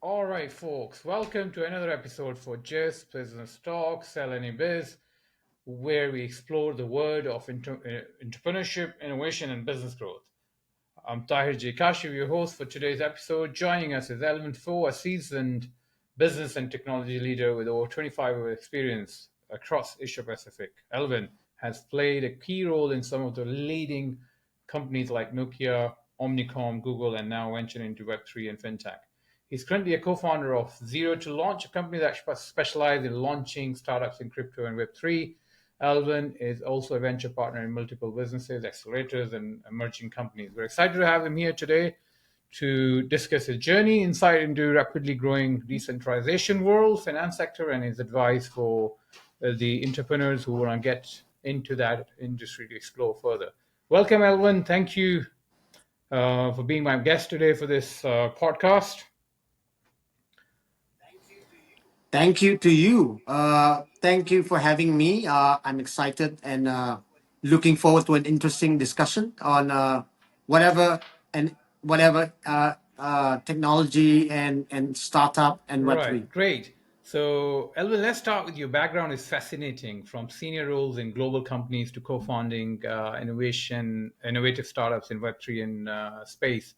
All right, folks, welcome to another episode for Just Business Talk, Sell Any Biz, where we explore the world of entrepreneurship, innovation, and business growth. I'm Tahir Kashif, your host for today's episode. Joining us is Alvin Foo, a seasoned business and technology leader with over 25 years of experience across Asia Pacific. Alvin has played a key role in some of the leading companies like Nokia, Omnicom, Google, and now venturing into Web3 and fintech. He's currently a co-founder of Zero to Launch, a company that specializes in launching startups in crypto and Web3. Alvin is also a venture partner in multiple businesses, accelerators, and emerging companies. We're excited to have him here today to discuss his journey, insight into rapidly growing decentralization world, finance sector, and his advice for the entrepreneurs who want to get into that industry to explore further. Welcome, Alvin. Thank you for being my guest today for this podcast. Thank you to you. Thank you for having me. I'm excited and looking forward to an interesting discussion on whatever and whatever technology and startup and Web3. Right, great. So, Elvin, let's start with your background is fascinating from senior roles in global companies to co-founding innovative startups in Web3 and space.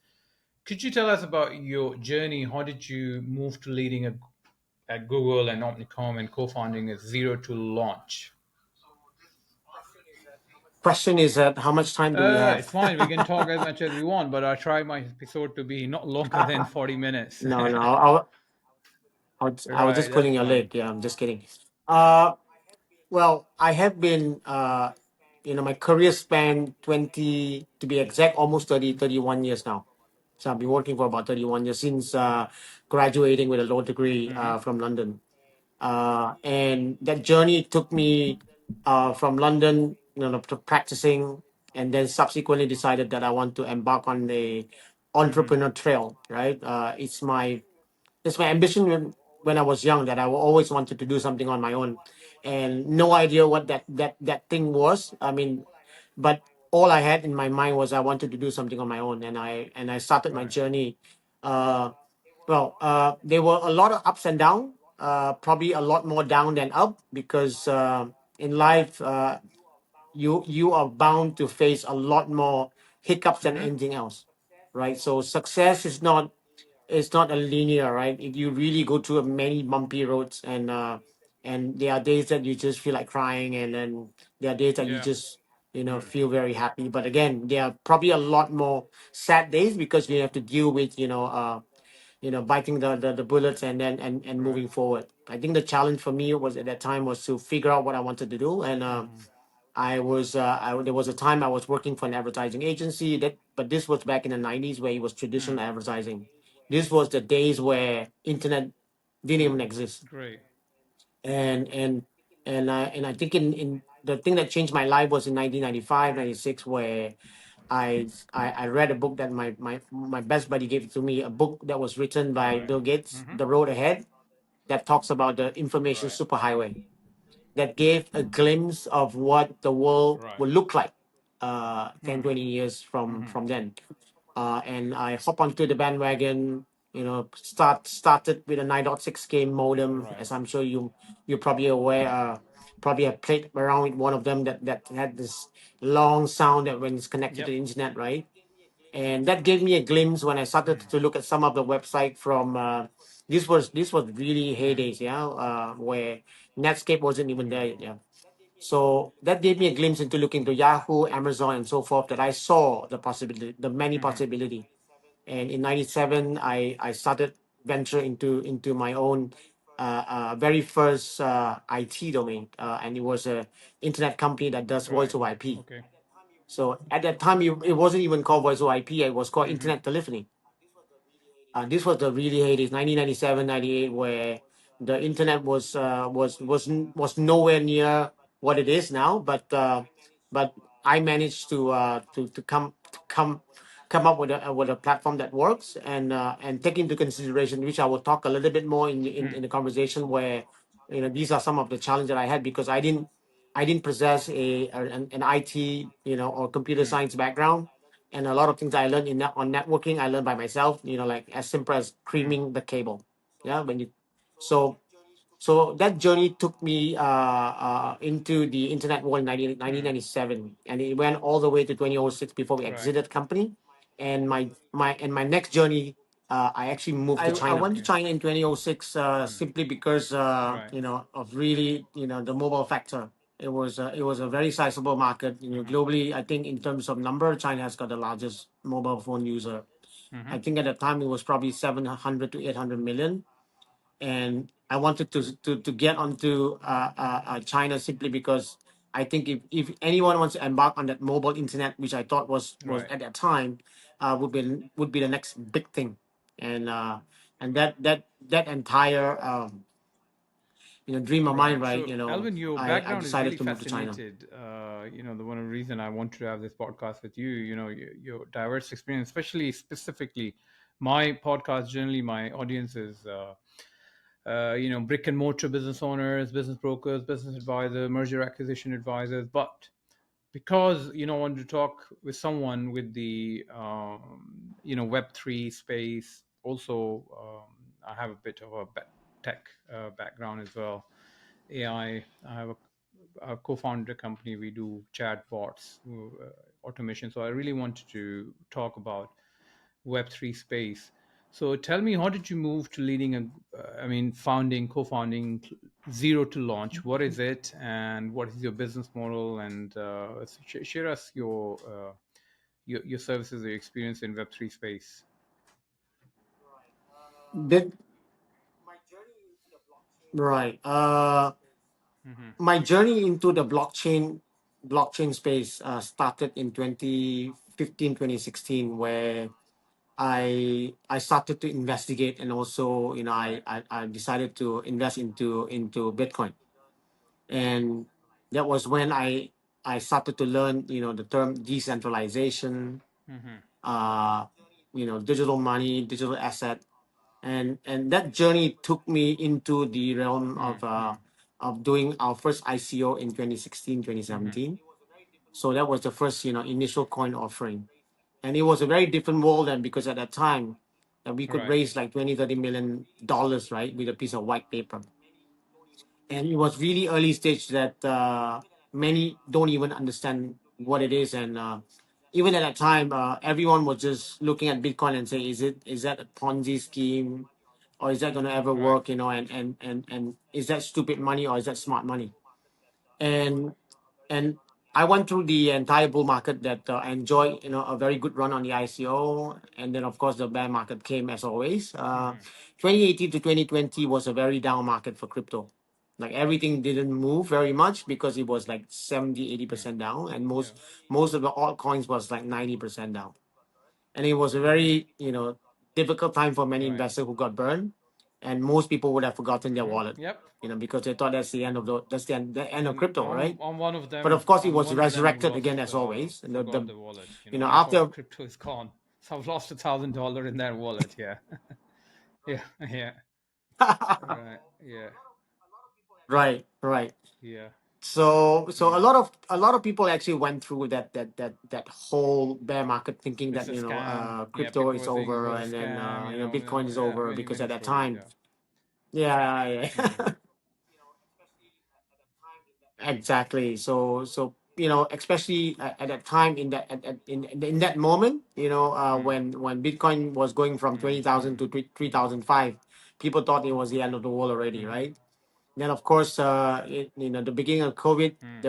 Could you tell us about your journey? How did you move to leading at Google and Omnicom and co-founding a Zero to Launch? Question is that how much time do we have? It's fine. We can talk as much as we want, but I'll try my episode to be not longer than 40 minutes. No, no. I was Right, just that's pulling your fine. leg. Yeah, I'm just kidding. Uh, well, I have been, my career span 20, to be exact, almost 31 years now. So I've been working for about 31 years since graduating with a law degree Hmm. from London. And that journey took me from London, to practicing, and then subsequently decided that I want to embark on the Hmm. entrepreneur trail. Right, it's my ambition when I was young that I always wanted to do something on my own, and no idea what that thing was. I mean, but all I had in my mind was I wanted to do something on my own, and I started my Right. journey. Uh, there were a lot of ups and downs. Probably a lot more down than up because in life you are bound to face a lot more hiccups than Hmm. anything else, right? So success is not, it's not a linear, right? You really go through many bumpy roads, and there are days that you just feel like crying, and then there are days that you Yeah. just Mm. feel very happy. But again, there are probably a lot more sad days because you have to deal with biting the bullets and then and Right. moving forward. I think the challenge for me was at that time was to figure out what I wanted to do, and Hmm. there was a time I was working for an advertising agency but this was back in the 90s where it was Mm. traditional advertising. This was the days where internet didn't even exist, Great. and I think in the thing that changed my life was in 1995, 96, where I read a book that my best buddy gave it to me, a book that was written by Right. Bill Gates, Hmm. The Road Ahead, that talks about the information Right. superhighway, that gave a glimpse of what the world Right. will look like 10, Hmm. 20 years from Hmm. from then. And I hop onto the bandwagon, started with a 9.6K modem, Right. as I'm sure you're probably aware. Probably have played around with one of them that had this long sound that when it's connected to Yep. the internet, right? And that gave me a glimpse when I started Mm. to look at some of the website from this was really heydays, yeah, where Netscape wasn't even there yet, yeah. So that gave me a glimpse into looking to Yahoo, Amazon, and so forth, that I saw the possibility, the many Hmm. possibility. And in '97, I started venture into my own very first IT domain, and it was a internet company that does voice Right. over IP. Okay. So at that time, it wasn't even called voice over IP; it was called Hmm. internet telephony. This was the really heydays, 1997, 98, where the internet was nowhere near what it is now. But I managed to come up with a platform that works, and take into consideration, which I will talk a little bit more in the conversation, where these are some of the challenges that I had because I didn't possess an IT or computer Mm. science background, and a lot of things I learned on networking I learned by myself, like as simple as Mm. creaming the cable. Yeah, when you so so that journey took me into the internet world in Hmm. 1997, and it went all the way to 2006 before we Right. exited company. And my next journey, I actually moved to China. I went to Okay. China in 2006 Hmm. simply because Right. of really the mobile factor. It was a very sizable market. Hmm. Globally, I think in terms of number, China has got the largest mobile phone user. Hmm. I think at the time it was probably 700 to 800 million, and I wanted to get onto China simply because I think if anyone wants to embark on that mobile internet, which I thought was Right. at that time would be the next big thing, and that entire dream of mine, Right. right? So, Alvin, your I background is decided really to move to China. fascinated. The one reason I wanted to have this podcast with you, your diverse experience, especially specifically my podcast, generally my audience is, brick and mortar business owners, business brokers, business advisors, merger acquisition advisors. But because, I wanted to talk with someone with the, Web3 space, also, I have a bit of a tech background as well. AI. I have a co-founded a company. We do chatbots, automation. So I really wanted to talk about Web3 space. So tell me, how did you move to leading founding, co-founding Zero to Launch? What is it, and what is your business model? And share us your services, your experience in Web3 space. That right. Mm-hmm. My journey into the blockchain space started in 2015, 2016, where I started to investigate, and also Right. I decided to invest into Bitcoin. And that was when I started to learn the term decentralization, Mm-hmm. uh digital money, digital asset. And that journey took me into the realm Mm-hmm. of doing our first ICO in 2016, Mm-hmm. 2017. So that was the first initial coin offering, and it was a very different world then, because at that time we could Right. raise like 20-30 million dollars, right, with a piece of white paper. And it was really early stage that many don't even understand what it is. And even at that time, everyone was just looking at Bitcoin and say, is that a Ponzi scheme, or is that going to ever Right. work, and is that stupid money, or is that smart money? And and I went through the entire bull market that I enjoyed, a very good run on the ICO. And then, of course, the bear market came as always. Mm-hmm. 2018 to 2020 was a very down market for crypto. Like everything didn't move very much because it was like 70, eighty Yeah. percent down. And Yeah. most of the altcoins was like 90% down. And it was a Mm-hmm. very, difficult time for many Right. investors who got burned. And most people would have forgotten their Mm-hmm. wallet, Yep. because they thought that's the end of And crypto, right? I'm one of But them. of course, it I'm was one of them who resurrected again lost, as always. And forgot the wallet. I thought after crypto is gone. So I've lost $1,000 in that wallet. Yeah. Yeah. Yeah. Right. Yeah. right, right. Yeah. So Mm. a lot of people actually went through that whole bear market, thinking It's that a scam. Yeah. crypto People is were saying it over, was a and then scam. Bitcoin is Yeah. over, Many, because many at that stories. time, Yeah. yeah, Mm. yeah. Exactly. So especially at that time, in that moment, Mm. when Bitcoin was going from Mm. 20,000 Mm. to 3,005, people thought it was the end of the world already, Mm-hmm. right? Then, of course, the beginning of COVID, Mm.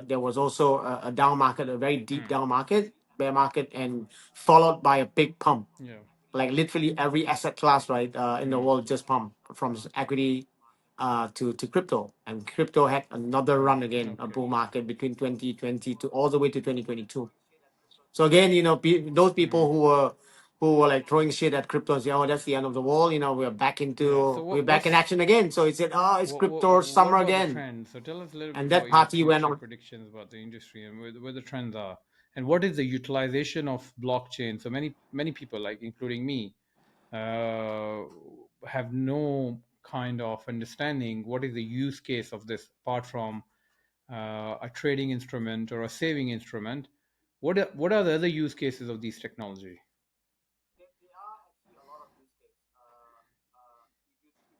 there was also a down market, a very deep Mm. down market, bear market, and followed by a big pump. Yeah. Like literally every asset class, right, in the Mm. world just pumped, from equity to crypto. And crypto had another Mm. run again, a Okay. bull market between 2020 to all the way to 2022. So again, those Mm-hmm. people who were like throwing shit at crypto and say, "Oh, that's the end of the world." Yeah. So We're back in action again. So it said, "Oh, it's crypto what summer about the again." trends? So tell us a little bit And about that your party went future on. predictions about the industry and where the trends are, and what is the utilization of blockchain. So many people, like including me, uh, have no kind of understanding what is the use case of this apart from a trading instrument or a saving instrument. What are the other use cases of these technology?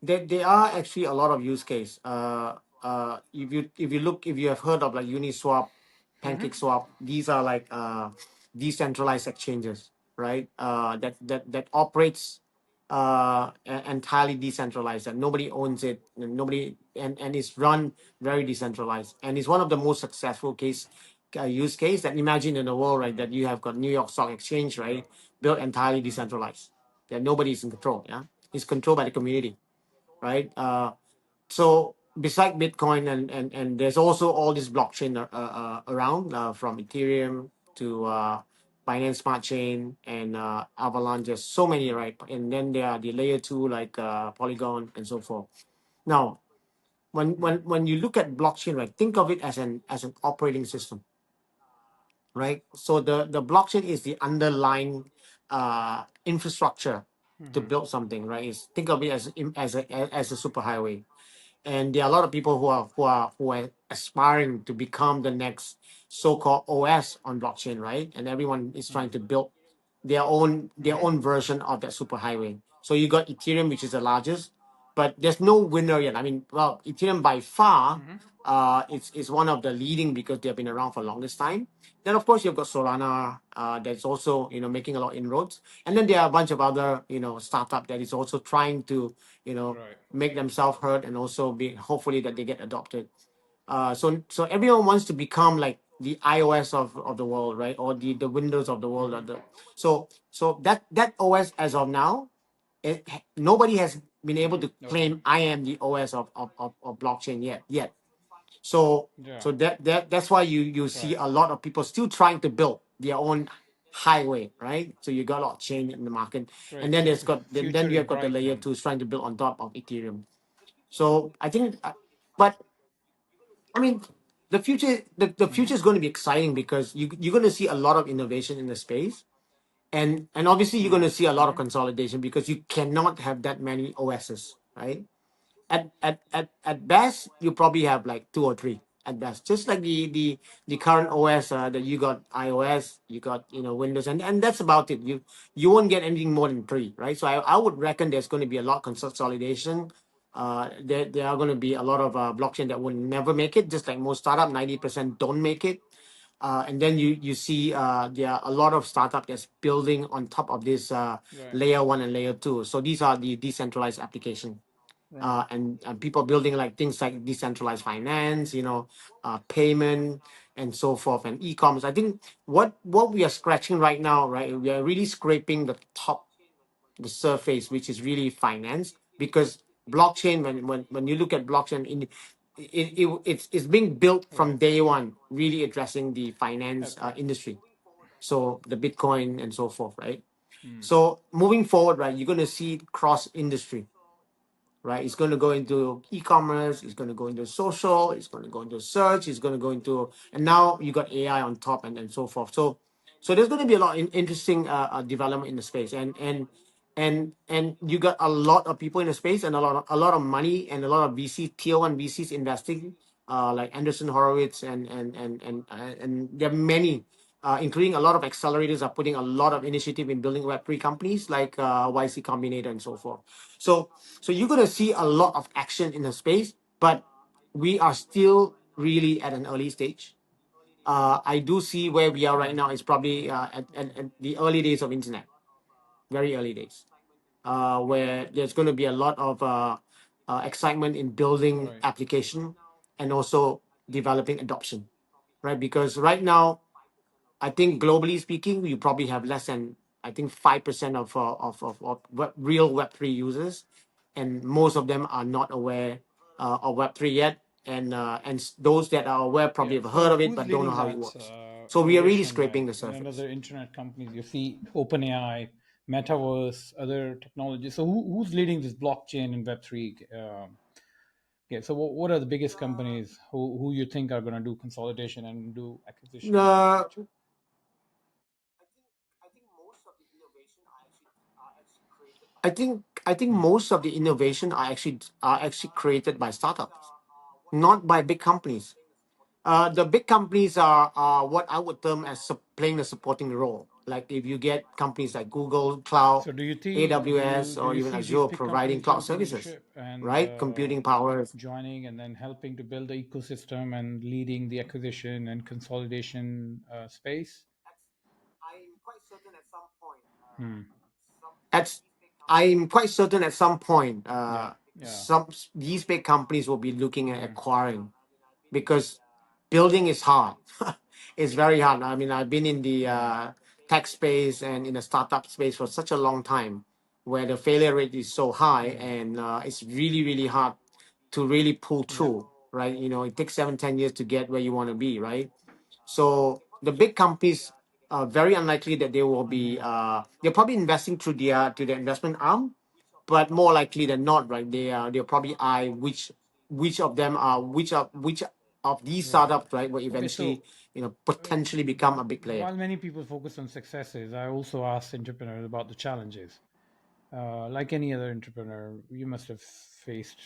there are actually a lot of use case. If you have heard of like Uniswap, Mm-hmm. PancakeSwap, these are like decentralized exchanges, right? That operates entirely decentralized, and nobody owns it, and nobody and it's run very decentralized, and it's one of the most successful use case that imagine in the world, right? That you have got New York Stock Exchange, Yeah. right? Built entirely decentralized, that nobody is in control. Yeah, it's controlled by the community, right? So beside Bitcoin and there's also all this blockchain around, from Ethereum to Binance Smart Chain and Avalanche. There's so many, right? And then there are the layer two like Polygon and so forth. Now, when you look at blockchain, right, think of it as an operating system, right? So the blockchain is the underlying infrastructure to Mm-hmm. build something, right? Is think of it as a superhighway, and there are a lot of people who are aspiring to become the next so-called OS on blockchain, right? And everyone is trying to build their Mm-hmm. own version of that superhighway. So you got Ethereum, which is the largest, but there's no winner yet. I mean, well, Ethereum by far, Mm-hmm. it's one of the leading because they've been around for the longest time. Then of course you've got Solana, that's also making a lot of inroads, and then there are a bunch of other startup that is also trying to Right. make themselves heard and also be hopefully that they get adopted. So everyone wants to become like the iOS of the world, right? Or the Windows of the world. Or Mm-hmm. so that OS as of now, nobody has been able to Mm-hmm. Okay. claim I am the OS of blockchain yet. So Yeah. so that's why you see Right. a lot of people still trying to build their own highway, right? So you got a lot of chain in the market, and Right. then So there's got then future you is have got the bright layer then. two trying to build on top of Ethereum. So I think, but I mean, the Mm-hmm. future is going to be exciting because you're going to see a lot of innovation in the space, and obviously you're going to see a lot of Mm-hmm. consolidation because you cannot have that many OSs, right? At best you probably have like two or three at best, just like the current OS, that you got iOS, you got Windows, and that's about it. You won't get anything more than three, right? So I would reckon there's going to be a lot of consolidation. There are going to be a lot of blockchain that will never make it, just like most startup, 90% don't make it. And then you see there are a lot of startup that's building on top of this Right. layer one and layer two. So these are the decentralized application, Right. and people building like things like decentralized finance, payment and so forth, and e-commerce. I think what we are scratching right now, right? We are really scraping the surface, which is really finance, because blockchain, when you look at blockchain it's being built from Right. day one, really addressing the finance Okay. industry. So the Bitcoin and so forth, right? So moving forward, right, you're going to see cross industry, right? It's going to go into e-commerce, it's going to go into social, it's going to go into search, it's going to go into, and now you got AI on top, and so forth. So there's going to be a lot of interesting development in the space, and you got a lot of people in the space, and a lot of money, and a lot of tier one VCs investing, like Anderson Horowitz, and there are many. Including a lot of accelerators are putting a lot of initiative in building Web3 companies like YC Combinator and so forth. So so you're gonna see a lot of action in the space, but we are still really at an early stage. I do see where we are right now is probably at the early days of internet, very early days, where there's going to be a lot of excitement in building Right. application and also developing adoption, right? Because right now, I think globally speaking, you probably have less than, I think, 5% of real Web3 users, and most of them are not aware of Web3 yet, and those that are aware probably Yeah. have heard So of it who's but don't know leading how it that works. So we are really innovation? Like scraping the in surface. another internet companies, you see OpenAI, Metaverse, other technologies. So who's leading this blockchain and Web three? Yeah. So what are the biggest companies who you think are going to do consolidation and do acquisitions in the Uh, future? I think Hmm. most of the innovation are actually created by startups, not by big companies. The big companies are what I would term as playing a supporting role. like if you get companies like Google Cloud, So do you think AWS, do or you even see these Azure big providing companies cloud jumping services, ship and right? Computing powers. joining and then helping to build the ecosystem and leading the acquisition and consolidation space? Hmm. At I'm quite certain at some point, Yeah. Yeah. some these big companies will be looking at Hmm. acquiring, because building is hard. It's very hard. I mean, I've been in the Hmm. tech space and in the startup space for such a long time, where the failure rate is so high, Hmm. and it's really really hard to really pull Yeah. through. Right? You know, it takes 7-10 years to get where you want to be. Right? So the big companies are very unlikely that they will be. Hmm. They're probably investing through their to their investment arm, but more likely than not, right? They'll probably eye which of them are which of these Right. startups, right, will Okay. eventually So uh, potentially become a big player. while many people focus on successes, I also ask entrepreneurs about the challenges. Like any other entrepreneur, you must have faced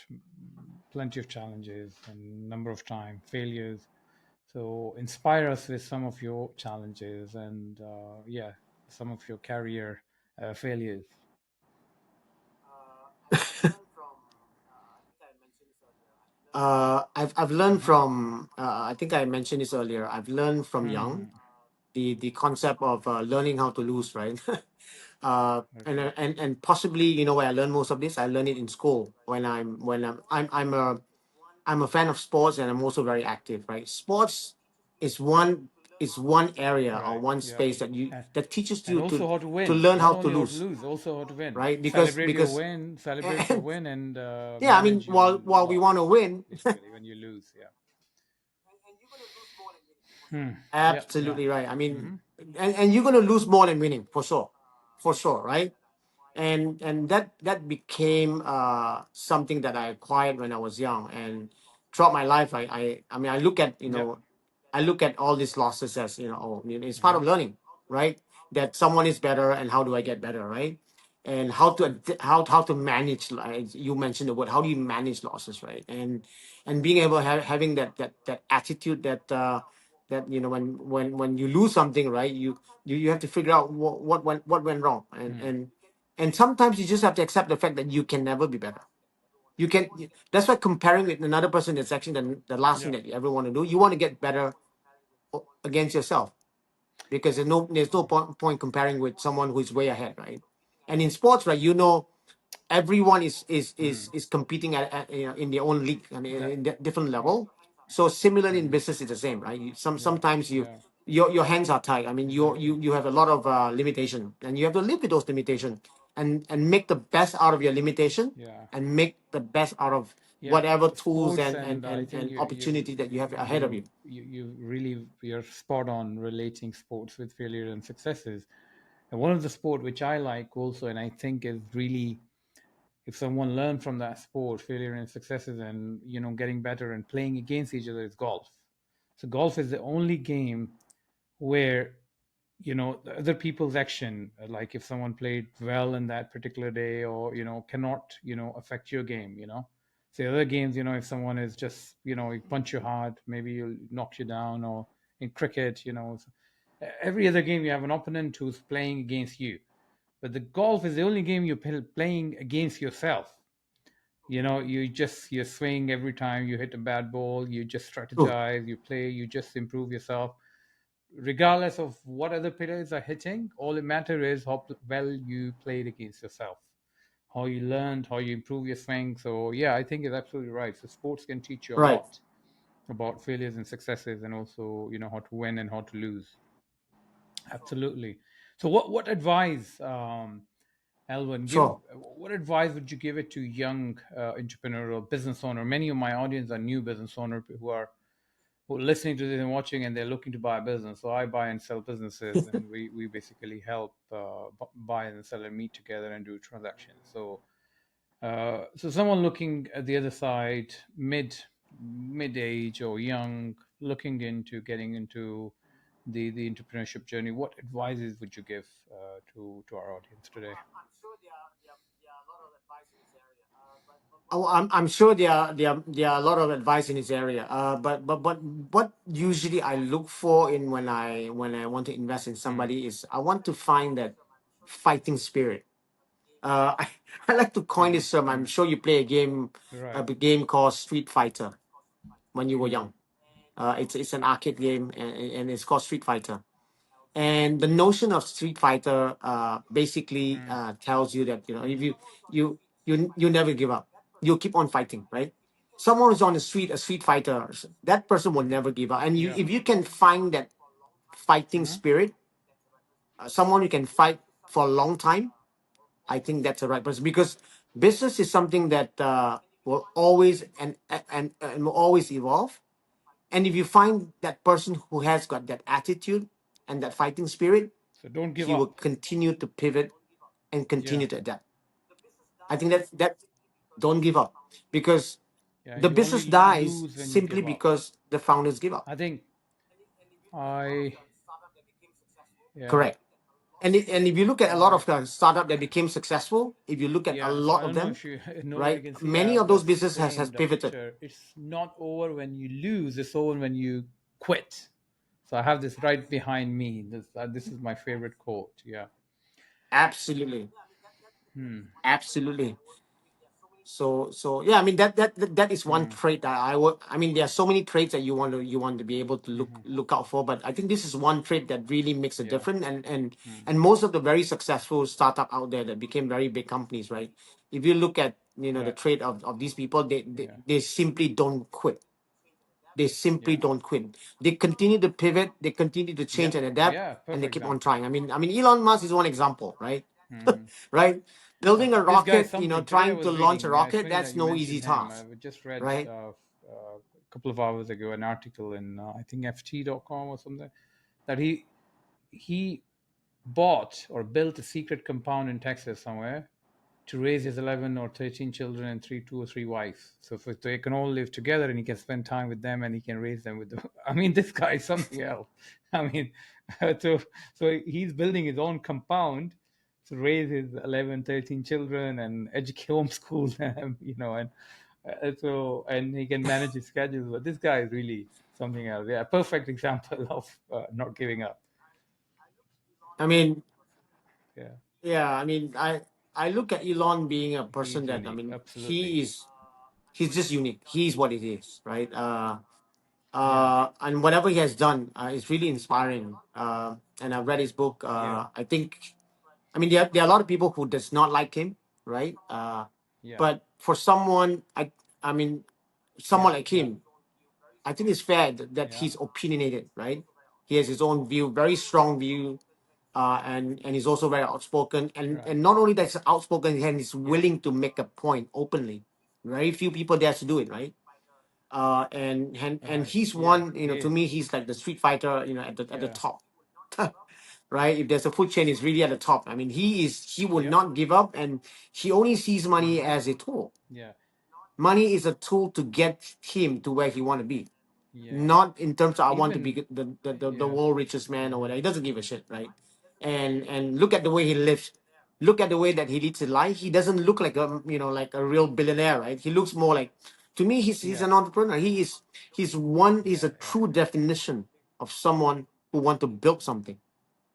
plenty of challenges and number of time failures. So inspire us with some of your challenges and yeah, some of your career failures. I've learned Hmm. from I think I mentioned this earlier. I've learned from young Hmm. the concept of learning how to lose, right? Okay. And possibly, you know, where I learned most of this, I learned it in school when I'm a fan of sports, and I'm also very active, right? Sports is one area or Right. one Yeah. space And, that teaches and you also how to to win. learn Not how to only how to lose, lose, also how to win. right? Celebrate your Because win. Celebrate your and, win and yeah, I mean, manage your while we want to loss. win, Basically, when you lose. Yeah. Hmm. Yeah. Yeah. absolutely right. I mean, Hmm. and you're gonna lose more than winning, for sure, right? And that became something that I acquired when I was young, and throughout my life, I mean, Yeah. I look at all these losses as, oh, it's part Hmm. of learning, right? That someone is better, and how do I get better, right? And how to manage, like you mentioned the word, how do you manage losses, right? And being able to having that attitude that, when you lose something, right, you have to figure out what went wrong, Hmm. and sometimes you just have to accept the fact that you can never be better. You can. That's why comparing with another person is actually the last thing Yeah. that you ever want to do. You want to get better against yourself, because there's no point comparing with someone who's way ahead, right? And in sports, right, everyone Hmm. is competing in their own league and That. in different level. So similarly in Hmm. business, it's the same, right? Yeah. Sometimes Yeah. your hands are tied. I mean, Exactly. you have a lot of limitation, and you have to live with those limitations, and make the best out of your limitation, Yeah. and make the best out of Yeah. whatever tools Sports, and and I think opportunity that you have ahead of you. you really you're spot on relating sports with failure and successes. And one of the sport which I like also, and I think is really, if someone learned from that sport, failure and successes, and getting better and playing against each other, is golf. So golf is the only game where the other people's action, like if someone played well in that particular day, or cannot affect your game. So other games, if someone is just you punch you hard, maybe you'll knock you down. Or in cricket, every other game you have an opponent who's playing against you. But the golf is the only game you're playing against yourself. You swing every time you hit a bad ball, you just True. strategize, you play, you just improve yourself regardless of what other players are hitting. All it matters is how well you played against yourself, how you learned, how you improve your swing. So yeah, I think it's absolutely right. So sports can teach you a Right. lot about failures and successes, and also how to win and how to lose. Absolutely. So what advice, Alvin, Sure. what advice would you give it to young entrepreneurial business owner? Many of my audience are new business owner who are listening to this and watching, and they're looking to buy a business. So I buy and sell businesses, and we basically help buy and sell and meet together and do transactions. So someone looking at the other side, mid age or young, looking into getting into the entrepreneurship journey, what advices would you give to our audience today? Oh, I'm sure there are a lot of advice in this area. But what usually I look for in when I want to invest in Hmm. somebody is I want to find that fighting spirit. I like to coin Hmm. this term. I'm Hmm. sure you play a Right. game called Street Fighter when you were Hmm. young. It's an arcade game, and it's called Street Fighter. And the notion of Street Fighter basically Hmm. tells you that if you never give up, you keep on fighting, right? Someone who's on the street, a street fighter, that person will never give up. And Yeah. if you can find that fighting Hmm. spirit, someone who can fight for a long time, I think that's the right person, because business is something that will always and will always evolve. And if you find that person who has got that attitude and that fighting spirit, So don't give he will up. continue to pivot and Yeah. continue to adapt. I think that don't give up, because Yeah. the You business only dies lose when you simply give up. because the founders give up. I think I. Yeah. Correct. And if you look at a lot I. of startup that became successful, if you look at a Yeah. So I lot of don't know them, if you know, I right, can see I many have of those this business has framed a pivoted. picture. It's not over when you lose. It's over when you quit. So I have this right behind me. This is my favorite quote. Yeah. Absolutely. Hmm. Absolutely. So yeah, I mean that is one Hmm. trait that I would. I mean, there are so many traits that you want to be able to look Hmm. look out for, but I think this is one trait that really makes a Yeah. difference. And Hmm. and most of the very successful startup out there that became very big companies, right? If you look at the Right. trait of these people, Yeah. they simply don't quit. They simply Yeah. don't quit. They continue to pivot. They continue to change Yep. and adapt, Yeah. and they Perfect keep on example. trying. I mean, Elon Musk is one example, right? Hmm. Right? Building a This guy is rocket, something. Today I trying to was launch a reading. Yeah, it's rocket, funny that that's you no mentioned easy him. task, I just read right? a couple of hours ago an article in I think ft.com or something that he bought or built a secret compound in Texas somewhere to raise his 11 or 13 children and two or three wives. So they can all live together and he can spend time with them and he can raise them with them. I mean, this guy is something else. I mean, so, so he's building his own compound to raise his 11, 13 children and educate, homeschool them, and he can manage his schedule. But this guy is really something else. Yeah, perfect example of not giving up. I mean, Yeah, yeah, I mean, I look at Elon being a person he's that, I unique. mean, Absolutely. he's just unique. He's what it is, right? Yeah, And whatever he has done is really inspiring. And I've read his book. yeah, I think, I mean, there are a lot of people who does not like him, right? yeah, But for someone, I mean, someone yeah, like yeah, him, I think it's fair that yeah, he's opinionated, right? He has his own view, very strong view, and he's also very outspoken. And right. and not only that, he's outspoken, and he's Yeah, willing to make a point openly. Very few people dare to do it, right? And right. he's Yeah, one. he To is. me, he's like the Street Fighter. At the Yeah, top, right? If there's a food chain, he's really at the top. I mean, he would yep. not give up, and he only sees money Hmm. as a tool. Yeah, Money is a tool to get him to where he want to be, yeah. not in terms of I want to be Even, the yeah. world richest man or Hmm. whatever. He doesn't give a shit, right? And look at the way he lives. Look at the way that he leads his life. He doesn't look like a real billionaire, right? He looks more like, to me, he's Yeah, an entrepreneur. He's yeah, a yeah, true definition of someone who want to build something,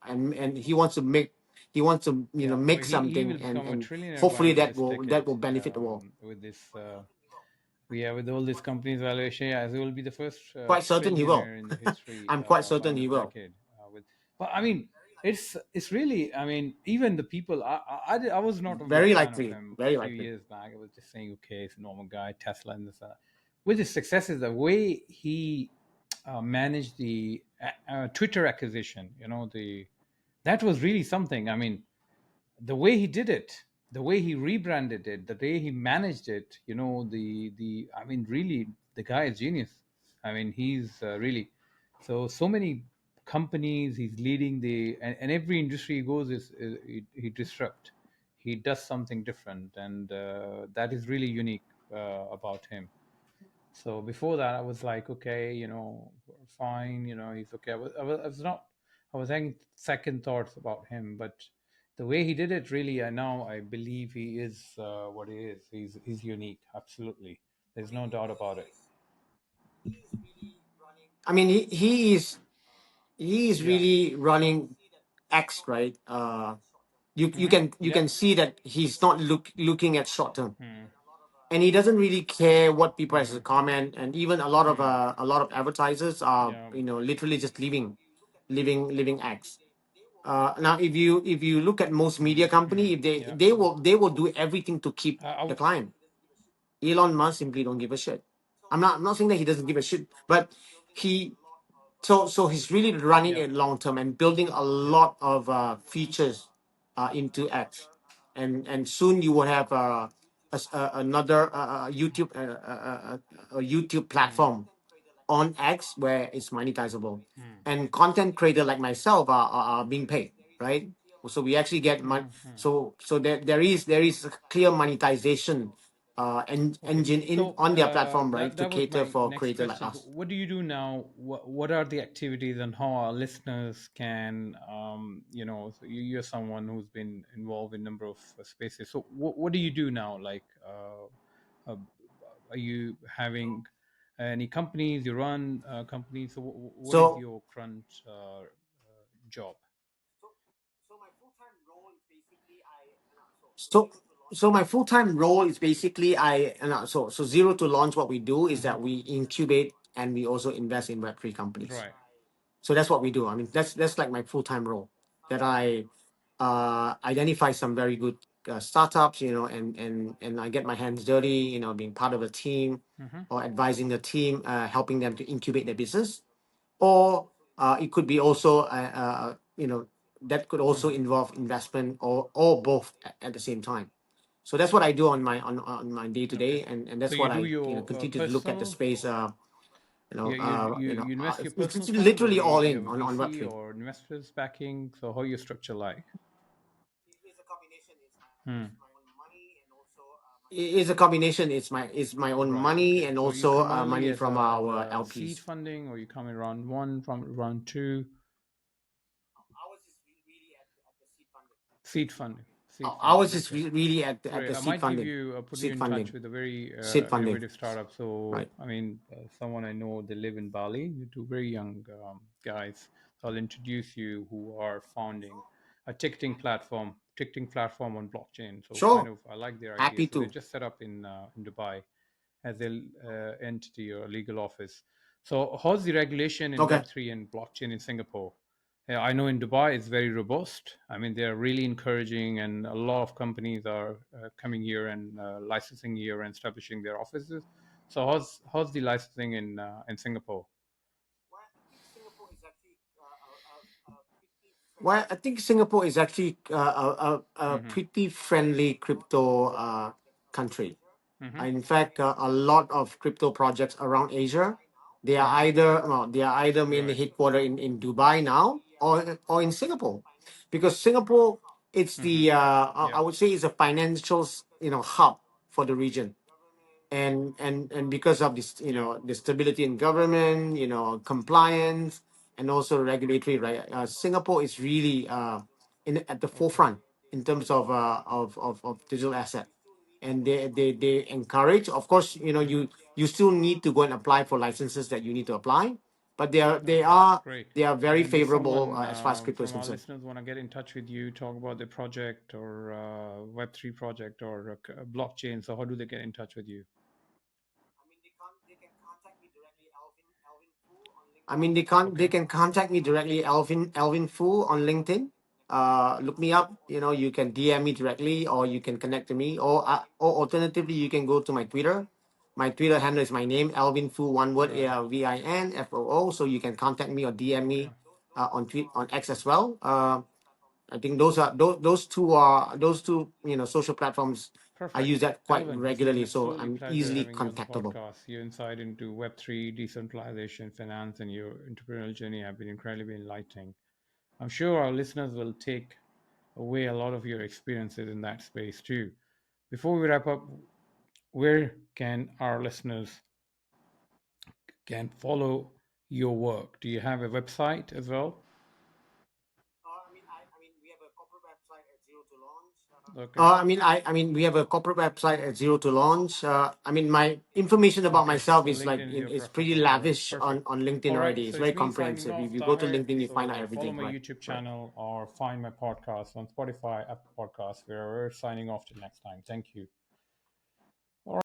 and he wants to yeah. Oh, make he will something, and become a and trillionaire by hopefully end of that this will that decade. will benefit the world. With this, yeah, with all these companies' valuation, yeah, he will be the first Quite certain he will. trillionaire in the history I'm quite by certain end he of will. decade. But I mean, it's really. I mean, even the people. I was not a big Very fan of likely. him a Very few likely. years back. I was just saying, okay, it's a normal guy, Tesla and this. With his successes, the way he managed the Twitter acquisition, that was really something. I mean, the way he did it, the way he rebranded it, the way he managed it, the I mean, really, the guy is genius. I mean, he's really so many companies. He's leading and every industry he goes is he disrupt. He does something different, and that is really unique about him. So before that, I was like, okay, fine, he's okay. I was not, I was having second thoughts about him, but the way he did it, really, I now I believe he is what he is. He's unique, absolutely. There's no doubt about it. I mean, he is Yeah. really running X, right? Mm-hmm. You Yeah. can see that he's not looking at short term, Mm. and he doesn't really care what people has to Mm-hmm. comment. And even Mm. a lot of advertisers are, Yeah. you know, literally just leaving X. Now, if you look at most media Mm. company, if Yeah. they will do everything to keep I, I the w- client. Elon Musk simply don't give a shit. I'm not saying that he doesn't give a shit, but he so he's really running yeah. it long term and building a lot of features into X, and soon you will have another YouTube a YouTube Mm. platform on X where it's monetizable, Mm. and content creator like myself are being paid, right? So we actually get money. Mm-hmm. So there is a clear monetization Okay, engine in so on their platform, right, that to that was cater my for next creator like question. us. What do you do now? What are the activities and how our listeners can, so you're someone who's been involved in a number of spaces. So what do you do now? Like, uh, are you having any companies? You run companies? So what is So your current job? So, so my full time role is basically so zero to launch. What we do is Hmm. that we incubate and we also invest in Web3 companies. Right. So that's what we do. I mean, that's like my full time role. That I identify some very good startups, you know, and I get my hands dirty, you know, being part of a team Hmm. or advising the team, helping them to incubate their business, or it could be also you know, that could also Hmm. involve investment or both at the same time. So that's what I do on my day to Okay. day, and So that's you what do I, you know, your continue to look at the personal. space. You invest your It's personal funds, or literally all you have in a on Web VC three. or investors backing. So how your structure like? Hmm. It is a combination. It's my own Right. money Okay. and So you also come early money as from a our seed LPs. funding, or you come in round one, from round two. Seed funding. Seed funding. Ours is Okay. really at Great. the I might put you seed in touch funding, with a very seed funding, innovative startup. So, right? I mean, someone I know, they live in Bali. They're two very young guys. So I'll introduce you who are founding a ticketing platform on blockchain. So kind Sure, of, I like their idea. happy So they to. just set up in Dubai as a entity or legal office. So how's the regulation in Okay. Web3 and blockchain in Singapore? Yeah, I know in Dubai it's very robust. I mean, they're really encouraging, and a lot of companies are coming here and licensing here and establishing their offices. So how's the licensing in Singapore? Well, I think Singapore is actually a Mm-hmm. pretty friendly crypto country. Mm-hmm. In fact, a lot of crypto projects around Asia, Mm-hmm. they are either mainly Right. headquartered in Dubai now or in Singapore, because Singapore it's Mm-hmm. the I Yeah. would say it's a financial, you know, hub for the region, and because of this, you Yeah. know, the stability in government, you know, compliance, and also regulatory, right? Singapore is really in at the Okay. forefront in terms of of digital asset, and they encourage, of course, you know, Mm-hmm. you still need to go and apply for licenses that you need to apply, but Okay. Great. they are very And if favorable someone as far as crypto is from our concerned. listeners want to get in touch with you, talk about the project or Web3 project or blockchain, so how do they get in touch with you? I mean, they Okay. can contact me directly, Alvin Foo on LinkedIn. Look me up. You know, you can DM me directly, or you can connect to me, or alternatively, you can go to my Twitter. My Twitter handle is my name, Alvin Foo, one word, Right. ALVINFOO. So you can contact me or DM Okay. me on X as well. I think those two, you know, social platforms. I Perfect. use that quite Alvin, it's been regularly, so absolutely I'm pleasure easily having you on the contactable. podcast. Your insight into Web3, decentralization, finance, and your entrepreneurial journey have been incredibly enlightening. I'm sure our listeners will take away a lot of your experiences in that space too. Before we wrap up, where can our listeners can follow your work? Do you have a website as well? Okay. I mean, we have a corporate website at Zero to Launch. I mean, my information about Okay. myself So is like LinkedIn is your is preference. pretty All right. lavish Perfect. on LinkedIn All right. already. So It's it's very me signing comprehensive. If off, you go to Tahir. LinkedIn, you find out So follow everything. my Right. YouTube Right. channel or find my podcast on Spotify, Apple Podcasts, where we're signing off till next time. Thank you.